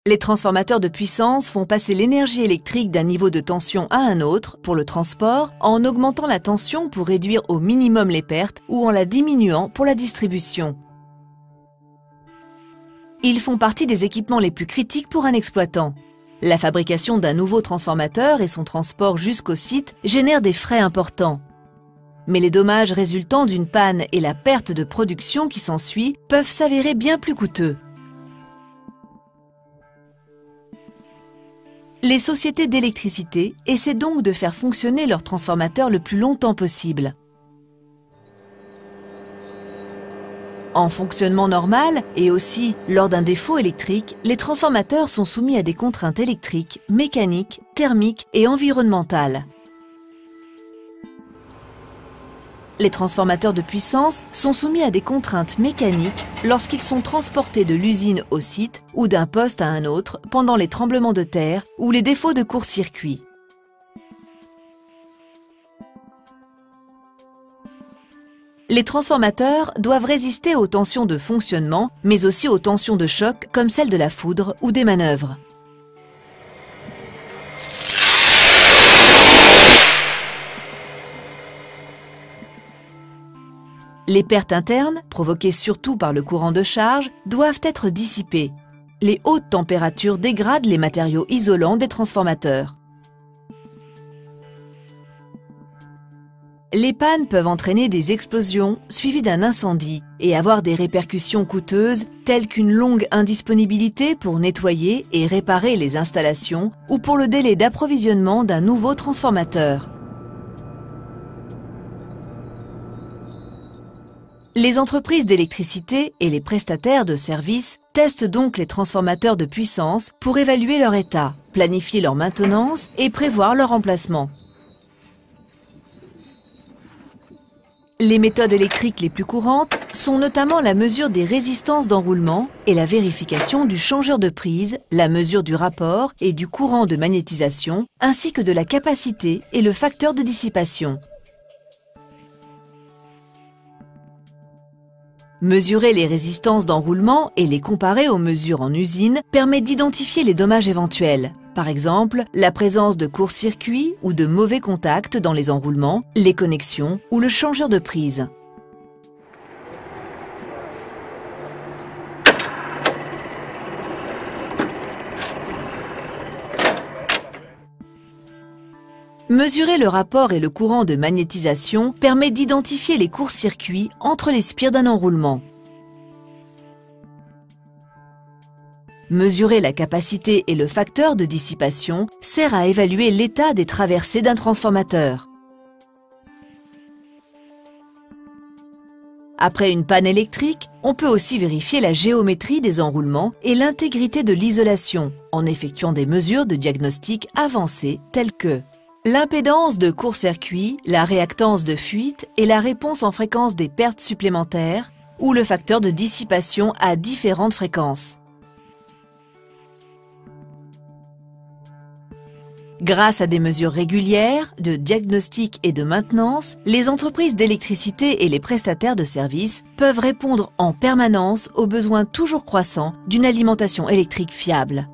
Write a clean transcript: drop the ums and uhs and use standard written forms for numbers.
Les transformateurs de puissance font passer l'énergie électrique d'un niveau de tension à un autre pour le transport en augmentant la tension pour réduire au minimum les pertes ou en la diminuant pour la distribution. Ils font partie des équipements les plus critiques pour un exploitant. La fabrication d'un nouveau transformateur et son transport jusqu'au site génèrent des frais importants. Mais les dommages résultant d'une panne et la perte de production qui s'ensuit peuvent s'avérer bien plus coûteux. Les sociétés d'électricité essaient donc de faire fonctionner leurs transformateurs le plus longtemps possible. En fonctionnement normal et aussi lors d'un défaut électrique, les transformateurs sont soumis à des contraintes électriques, mécaniques, thermiques et environnementales. Les transformateurs de puissance sont soumis à des contraintes mécaniques lorsqu'ils sont transportés de l'usine au site ou d'un poste à un autre pendant les tremblements de terre ou les défauts de court-circuit. Les transformateurs doivent résister aux tensions de fonctionnement, mais aussi aux tensions de choc comme celles de la foudre ou des manœuvres. Les pertes internes, provoquées surtout par le courant de charge, doivent être dissipées. Les hautes températures dégradent les matériaux isolants des transformateurs. Les pannes peuvent entraîner des explosions suivies d'un incendie et avoir des répercussions coûteuses telles qu'une longue indisponibilité pour nettoyer et réparer les installations ou pour le délai d'approvisionnement d'un nouveau transformateur. Les entreprises d'électricité et les prestataires de services testent donc les transformateurs de puissance pour évaluer leur état, planifier leur maintenance et prévoir leur remplacement. Les méthodes électriques les plus courantes sont notamment la mesure des résistances d'enroulement et la vérification du changeur de prise, la mesure du rapport et du courant de magnétisation, ainsi que de la capacité et le facteur de dissipation. Mesurer les résistances d'enroulement et les comparer aux mesures en usine permet d'identifier les dommages éventuels. Par exemple, la présence de court-circuit ou de mauvais contacts dans les enroulements, les connexions ou le changeur de prise. Mesurer le rapport et le courant de magnétisation permet d'identifier les courts-circuits entre les spires d'un enroulement. Mesurer la capacité et le facteur de dissipation sert à évaluer l'état des traversées d'un transformateur. Après une panne électrique, on peut aussi vérifier la géométrie des enroulements et l'intégrité de l'isolation en effectuant des mesures de diagnostic avancées telles que l'impédance de court-circuit, la réactance de fuite et la réponse en fréquence des pertes supplémentaires ou le facteur de dissipation à différentes fréquences. Grâce à des mesures régulières de diagnostic et de maintenance, les entreprises d'électricité et les prestataires de services peuvent répondre en permanence aux besoins toujours croissants d'une alimentation électrique fiable.